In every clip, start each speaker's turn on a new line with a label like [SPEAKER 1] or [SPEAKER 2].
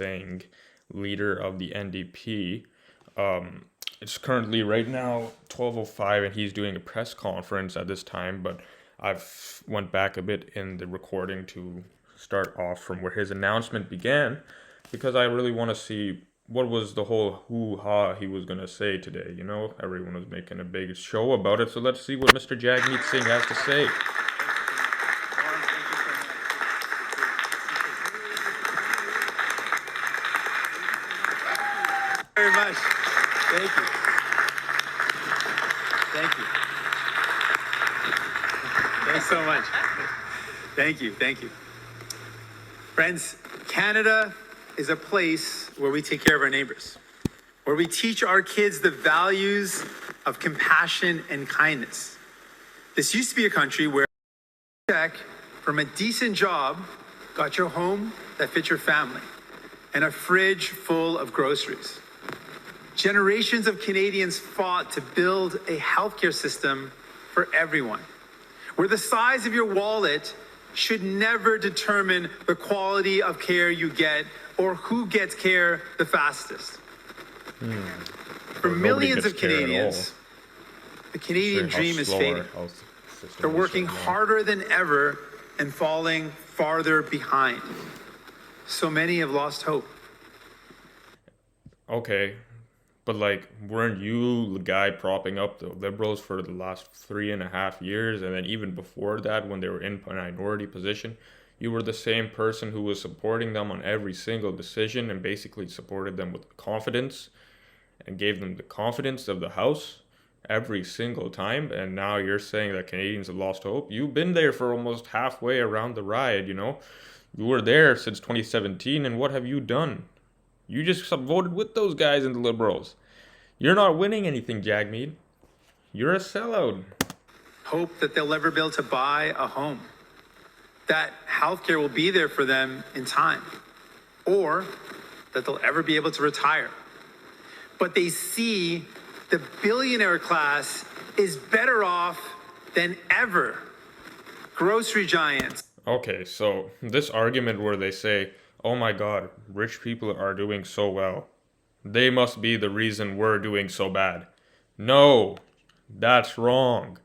[SPEAKER 1] Singh, leader of the NDP. Um, it's currently right now 12:05, and he's doing a press conference at this time. But I've went back a bit in the recording to start off from where his announcement began, because I really want to see what was the whole hoo-ha he was gonna say today. Everyone was making a big show about it. So let's see what Mr. Jagmeet Singh has to say.
[SPEAKER 2] Very much. Thank you. Thank you. Thanks so much. Thank you. Thank you. Friends, Canada is a place where we take care of our neighbors, where we teach our kids the values of compassion and kindness. This used to be a country where a check from a decent job got you a home that fit your family and a fridge full of groceries. Generations of Canadians fought to build a healthcare system for everyone, where the size of your wallet should never determine the quality of care you get or who gets care the fastest. For millions of Canadians, the Canadian dream is fading. They're working harder than ever and falling farther behind. So many have lost hope.
[SPEAKER 1] Okay, but weren't you the guy propping up the Liberals for the last 3.5 years? And then even before that, when they were in a minority position, you were the same person who was supporting them on every single decision and basically supported them with confidence and gave them the confidence of the House every single time. And now you're saying that Canadians have lost hope. You've been there for almost halfway around the ride, You were there since 2017, and what have you done? You just voted with those guys and the Liberals. You're not winning anything, Jagmeet. You're a sellout.
[SPEAKER 2] Hope that they'll ever be able to buy a home, that healthcare will be there for them in time, or that they'll ever be able to retire. But they see the billionaire class is better off than ever. Grocery giants.
[SPEAKER 1] Okay, so this argument where they say, oh my God, rich people are doing so well, they must be the reason we're doing so bad. No, that's wrong.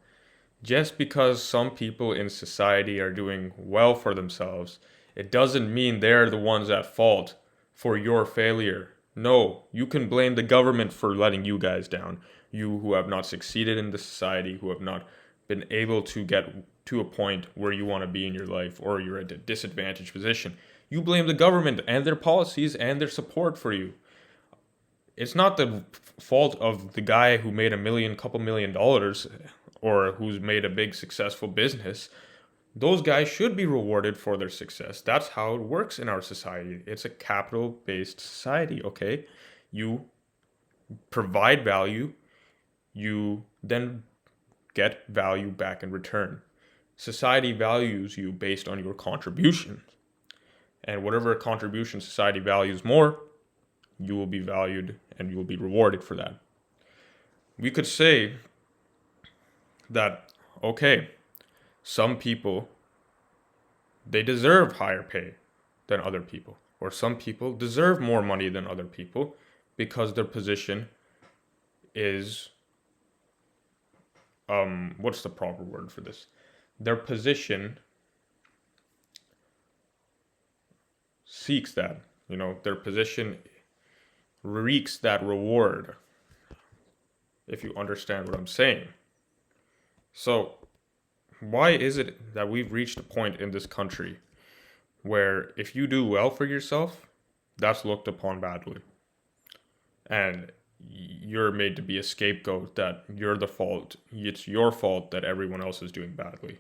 [SPEAKER 1] Just because some people in society are doing well for themselves, it doesn't mean they're the ones at fault for your failure. No, you can blame the government for letting you guys down. You who have not succeeded in the society, who have not been able to get to a point where you want to be in your life, or you're at a disadvantaged position. You blame the government and their policies and their support for you. It's not the fault of the guy who made couple million dollars, or who's made a big successful business. Those guys should be rewarded for their success. That's how it works in our society. It's a capital-based society, okay? You provide value, you then get value back in return. Society values you based on your contribution. And whatever contribution society values more, you will be valued and you will be rewarded for that. We could say that, okay, some people, they deserve higher pay than other people. Or some people deserve more money than other people because their position is, what's the proper word for this? Their position seeks that, their position reeks that reward, if you understand what I'm saying. So, why is it that we've reached a point in this country where if you do well for yourself, that's looked upon badly? And you're made to be a scapegoat, that you're the fault. It's your fault that everyone else is doing badly.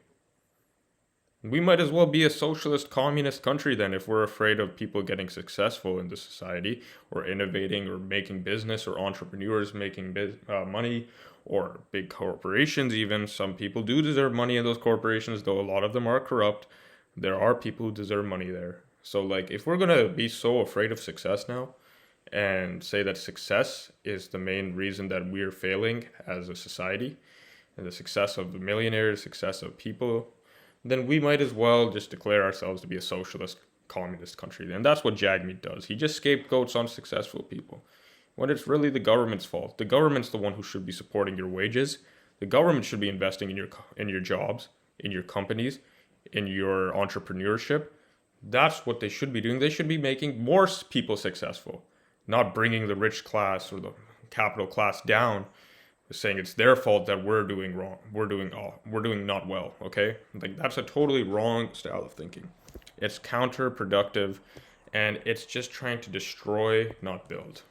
[SPEAKER 1] We might as well be a socialist communist country then, if we're afraid of people getting successful in the society, or innovating, or making business, or entrepreneurs making money, or big corporations even. Some people do deserve money in those corporations, though a lot of them are corrupt. There are people who deserve money there. So if we're going to be so afraid of success now, and say that success is the main reason that we're failing as a society, and the success of the millionaires, success of people, then we might as well just declare ourselves to be a socialist communist country. And that's what Jagmeet does. He just scapegoats on successful people when it's really the government's fault. The government's the one who should be supporting your wages. The government should be investing in your jobs, in your companies, in your entrepreneurship. That's what they should be doing. They should be making more people successful, not bringing the rich class or the capital class down, saying it's their fault that we're doing wrong. We're doing not well, okay? Like that's a totally wrong style of thinking. It's counterproductive and it's just trying to destroy, not build.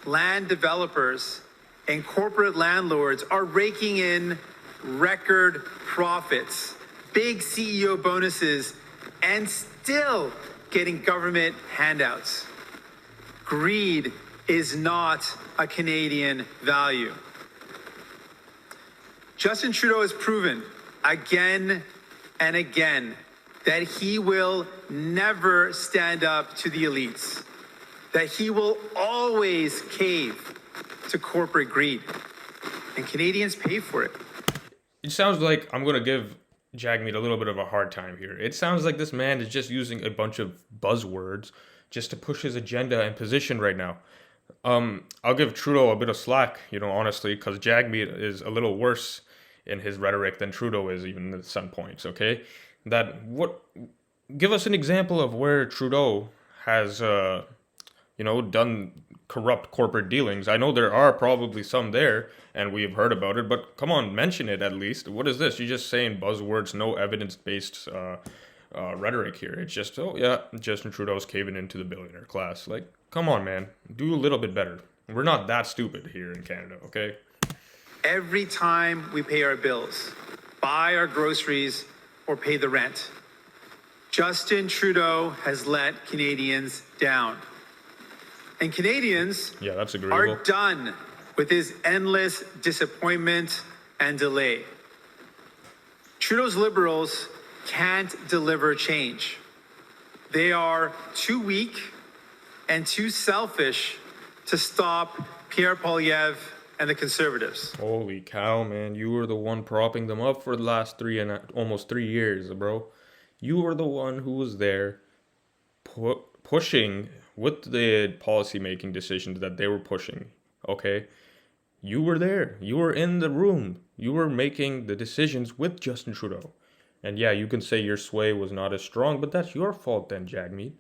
[SPEAKER 2] Land developers and corporate landlords are raking in record profits, big CEO bonuses, and still getting government handouts. Greed is not a Canadian value. Justin Trudeau has proven again and again that he will never stand up to the elites, that he will always cave to corporate greed, and Canadians pay for it.
[SPEAKER 1] It sounds like I'm going to give Jagmeet a little bit of a hard time here. It sounds like this man is just using a bunch of buzzwords just to push his agenda and position right now. I'll give Trudeau a bit of slack, honestly, because Jagmeet is a little worse in his rhetoric than Trudeau is, even at some points, okay? Give us an example of where Trudeau has, done corrupt corporate dealings. I know there are probably some there, and we've heard about it, but come on, mention it at least. What is this? You're just saying buzzwords, no evidence-based rhetoric here. It's just, oh yeah, Justin Trudeau's caving into the billionaire class. Like, come on, man, do a little bit better. We're not that stupid here in Canada, okay?
[SPEAKER 2] Every time we pay our bills, buy our groceries, or pay the rent, Justin Trudeau has let Canadians down. And Canadians
[SPEAKER 1] that's agreeable.
[SPEAKER 2] are done with his endless disappointment and delay. Trudeau's Liberals can't deliver change. They are too weak and too selfish to stop Pierre Poilievre and the Conservatives.
[SPEAKER 1] Holy cow, man. You were the one propping them up for the last almost 3 years, bro. You were the one who was there pushing with the policy-making decisions that they were pushing, okay? You were there. You were in the room. You were making the decisions with Justin Trudeau. And yeah, you can say your sway was not as strong, but that's your fault then, Jagmeet.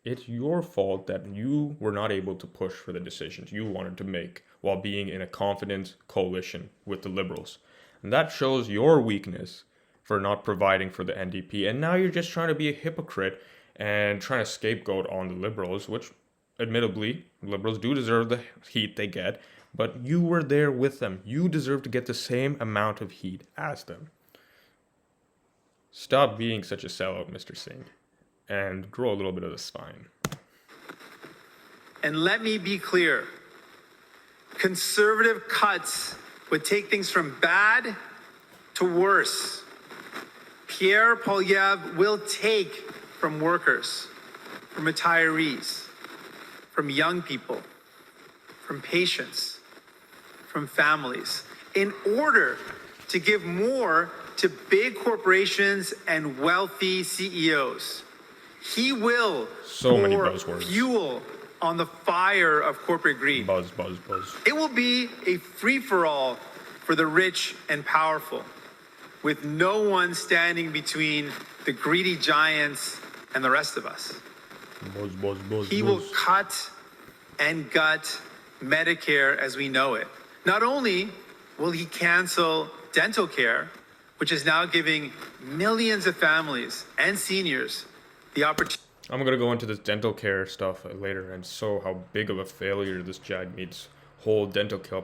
[SPEAKER 1] It's your fault that you were not able to push for the decisions you wanted to make while being in a confident coalition with the Liberals. And that shows your weakness for not providing for the NDP. And now you're just trying to be a hypocrite and trying to scapegoat on the Liberals, which admittedly, Liberals do deserve the heat they get, but you were there with them. You deserve to get the same amount of heat as them. Stop being such a sellout, Mr. Singh, and grow a little bit of the spine.
[SPEAKER 2] And let me be clear, conservative cuts would take things from bad to worse. Pierre Poilievre will take from workers, from retirees, from young people, from patients, from families, in order to give more to big corporations and wealthy CEOs. He will pour fuel on the fire of corporate greed.
[SPEAKER 1] Buzz, buzz, buzz.
[SPEAKER 2] It will be a free-for-all for the rich and powerful, with no one standing between the greedy giants and the rest of us.
[SPEAKER 1] Buzz, buzz, buzz,
[SPEAKER 2] he will cut and gut Medicare as we know it. Not only will he cancel dental care, which is now giving millions of families and seniors the opportunity.
[SPEAKER 1] I'm going to go into this dental care stuff later and show how big of a failure this Jagmeet's whole dental care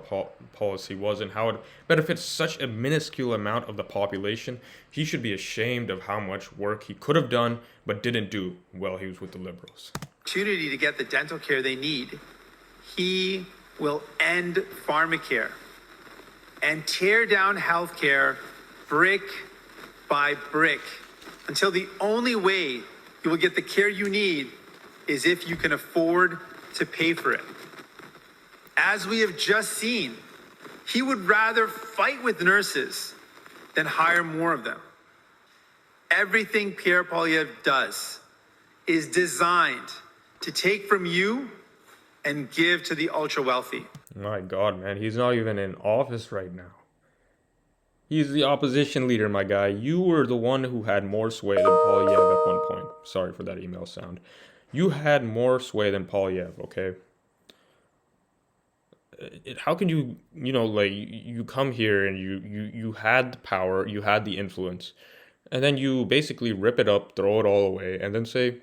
[SPEAKER 1] policy was and how it benefits such a minuscule amount of the population. He should be ashamed of how much work he could have done but didn't do while he was with the Liberals.
[SPEAKER 2] Opportunity to get the dental care they need. He will end pharmacare and tear down healthcare brick by brick until the only way you will get the care you need is if you can afford to pay for it. As we have just seen, he would rather fight with nurses than hire more of them. Everything Pierre Poilievre does is designed to take from you and give to the ultra wealthy.
[SPEAKER 1] My God, man, he's not even in office right now. He's the opposition leader, my guy. You were the one who had more sway than Polyev at one point. Sorry for that email sound. You had more sway than Polyev, okay? How can you, like, you come here and you had the power, you had the influence, and then you basically rip it up, throw it all away, and then say,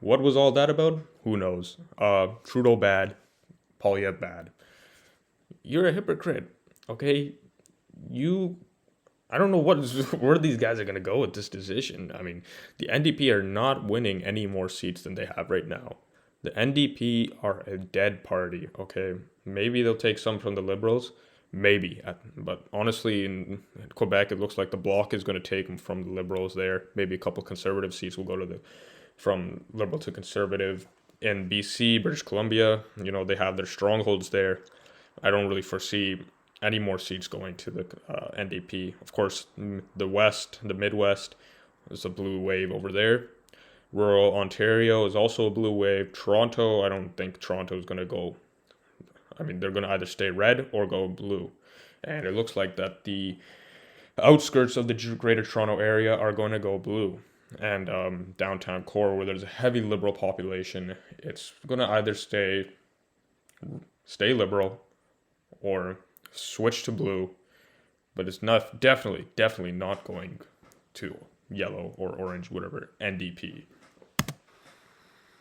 [SPEAKER 1] what was all that about? Who knows? Trudeau bad, Polyev bad. You're a hypocrite, okay? You I don't know where these guys are going to go with this decision. I mean, the NDP are not winning any more seats than they have right now. The NDP are a dead party, okay? Maybe they'll take some from the Liberals, maybe. But honestly, in Quebec, it looks like the Bloc is going to take them from the Liberals there. Maybe a couple Conservative seats will go to from Liberal to Conservative. In BC, British Columbia, they have their strongholds there. I don't really foresee any more seats going to the NDP. Of course, the West, the Midwest, is a blue wave over there. Rural Ontario is also a blue wave. Toronto, I don't think Toronto is going to go. I mean, they're going to either stay red or go blue. And it looks like that the outskirts of the Greater Toronto area are going to go blue. And downtown core, where there's a heavy liberal population, it's going to either stay liberal or switch to blue, but it's not definitely not going to yellow or orange, whatever, NDP.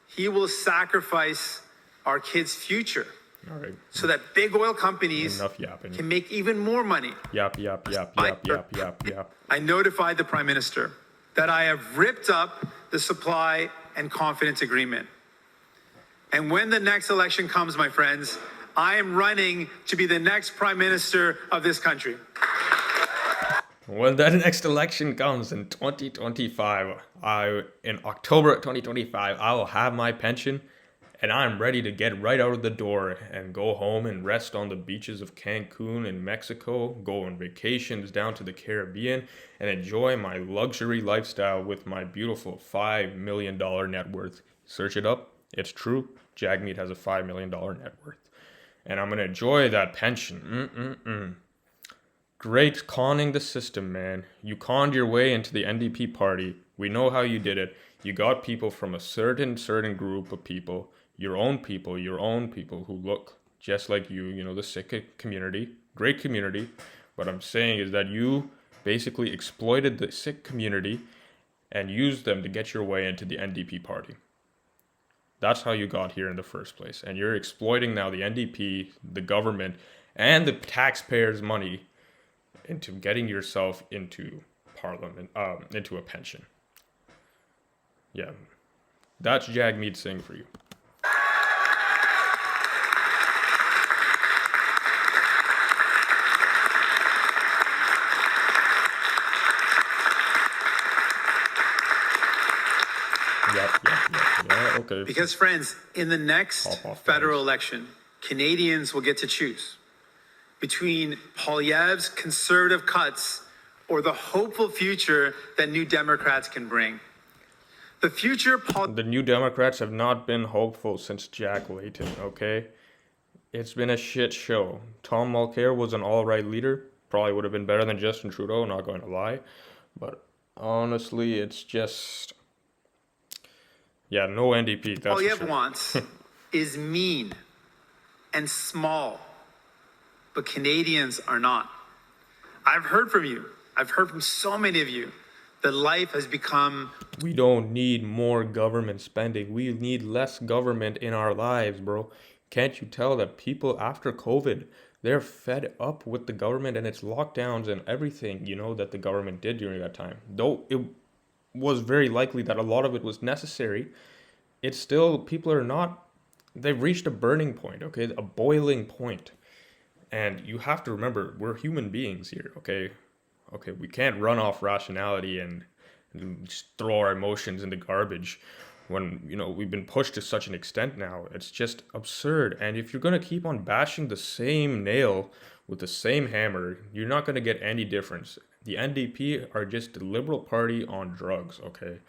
[SPEAKER 2] He will sacrifice our kids' future.
[SPEAKER 1] All right.
[SPEAKER 2] So that big oil companies
[SPEAKER 1] Enough yapping.
[SPEAKER 2] Can make even more money.
[SPEAKER 1] Yap.
[SPEAKER 2] I notified the Prime Minister that I have ripped up the supply and confidence agreement. And when the next election comes, my friends, I am running to be the next Prime Minister of this country.
[SPEAKER 1] When that next election comes in 2025, in October 2025, I will have my pension and I'm ready to get right out of the door and go home and rest on the beaches of Cancun in Mexico, go on vacations down to the Caribbean, and enjoy my luxury lifestyle with my beautiful $5 million net worth. Search it up. It's true. Jagmeet has a $5 million net worth. And I'm going to enjoy that pension. Great conning the system, man. You conned your way into the NDP party. We know how you did it. You got people from a certain group of people, your own people who look just like you, the Sikh community, great community. What I'm saying is that you basically exploited the Sikh community and used them to get your way into the NDP party. That's how you got here in the first place. And you're exploiting now the NDP, the government, and the taxpayers' money into getting yourself into parliament, into a pension. Yeah, that's Jagmeet Singh for you. Yeah, okay.
[SPEAKER 2] Because, friends, in the next federal election, Canadians will get to choose between Poilievre's conservative cuts or the hopeful future that New Democrats can bring. The
[SPEAKER 1] New Democrats have not been hopeful since Jack Layton, okay? It's been a shit show. Tom Mulcair was an all-right leader. Probably would have been better than Justin Trudeau, not going to lie. But honestly, it's just... Yeah, no NDP, that's
[SPEAKER 2] Poilievre
[SPEAKER 1] sure.
[SPEAKER 2] wants is mean and small, but Canadians are not. I've heard from you. I've heard from so many of you that life has become...
[SPEAKER 1] We don't need more government spending. We need less government in our lives, bro. Can't you tell that people after COVID, they're fed up with the government and its lockdowns and everything, that the government did during that time? Though it was very likely that a lot of it was necessary, it's still, people are not, they've reached a burning point, okay? A boiling point. And you have to remember, we're human beings here, okay? Okay, we can't run off rationality and just throw our emotions in the garbage when, we've been pushed to such an extent now. It's just absurd. And if you're going to keep on bashing the same nail with the same hammer, you're not going to get any difference. The NDP are just the Liberal Party on drugs, okay?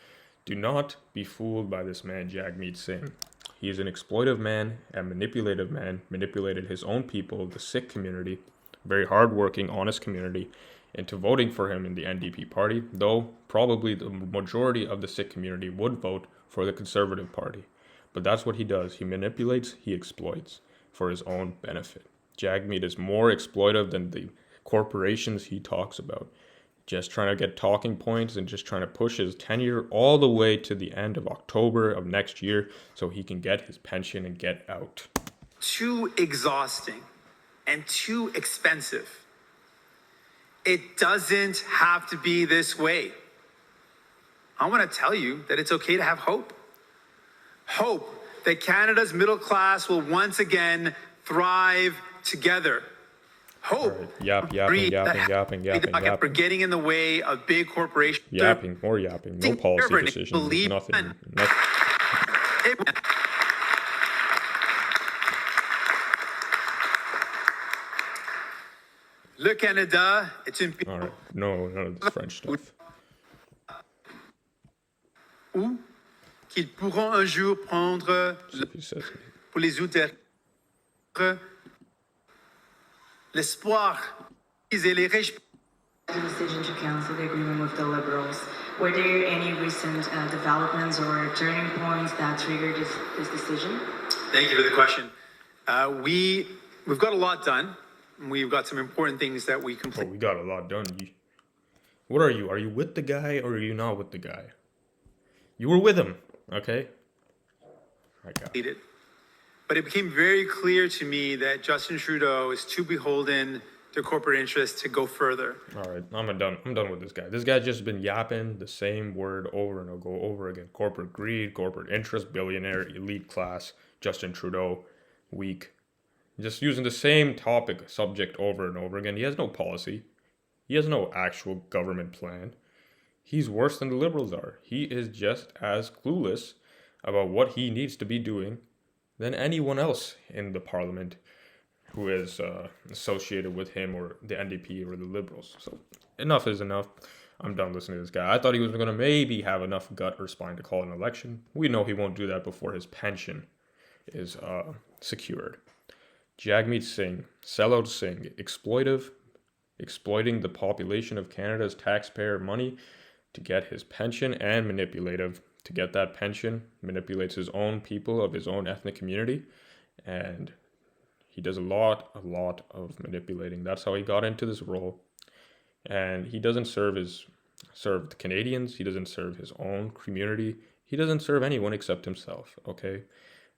[SPEAKER 1] Do not be fooled by this man, Jagmeet Singh. He is an exploitive man and manipulative man, manipulated his own people, the Sikh community, very hardworking, honest community, into voting for him in the NDP party, though probably the majority of the Sikh community would vote for the Conservative Party. But that's what he does. He manipulates, he exploits for his own benefit. Jagmeet is more exploitive than the corporations he talks about. Just trying to get talking points and just trying to push his tenure all the way to the end of October of next year so he can get his pension and get out.
[SPEAKER 2] Too exhausting and too expensive. It doesn't have to be this way. I want to tell you that it's okay to have hope. Hope that Canada's middle class will once again thrive together. Hope.
[SPEAKER 1] Right. Yapping.
[SPEAKER 2] For getting in the way of big corporations.
[SPEAKER 1] Yapping, more yapping. No policy decisions. Nothing.
[SPEAKER 2] Le Canada est une
[SPEAKER 1] All right. No, none of this French stuff.
[SPEAKER 2] Où qu'ils pourront un jour prendre pour les outils l'espoir et les riches.
[SPEAKER 3] Decision to cancel the agreement with the Liberals. Were there any recent developments or turning points that triggered this decision?
[SPEAKER 2] Thank you for the question. We've got a lot done. We've got some important things that we completed.
[SPEAKER 1] Oh, we got a lot done. What are you? Are you with the guy or are you not with the guy? You were with him, okay?
[SPEAKER 2] Completed. But it became very clear to me that Justin Trudeau is too beholden to corporate interests to go further.
[SPEAKER 1] All right, I'm done with this guy. This guy's just been yapping the same word over and over again. Corporate greed, corporate interest, billionaire, elite class, Justin Trudeau, weak. Just using the same subject over and over again. He has no policy. He has no actual government plan. He's worse than the Liberals are. He is just as clueless about what he needs to be doing than anyone else in the parliament who is associated with him or the NDP or the Liberals. So enough is enough. I'm done listening to this guy. I thought he was going to maybe have enough gut or spine to call an election. We know he won't do that before his pension is secured. Jagmeet Singh, Sellout Singh, exploiting the population of Canada's taxpayer money to get his pension, and manipulative to get that pension, manipulates his own people of his own ethnic community, and he does a lot of manipulating. That's how he got into this role, and he doesn't serve the Canadians. He doesn't serve his own community. He doesn't serve anyone except himself. Okay,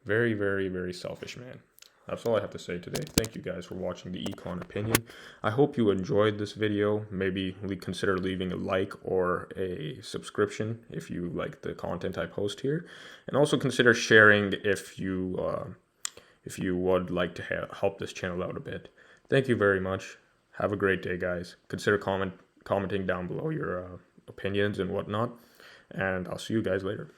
[SPEAKER 1] very, very, very selfish man. That's all I have to say today. Thank you guys for watching the Econ Opinion. I hope you enjoyed this video. Maybe consider leaving a like or a subscription if you like the content I post here. And also consider sharing if you would like to help this channel out a bit. Thank you very much. Have a great day, guys. Consider commenting down below your opinions and whatnot. And I'll see you guys later.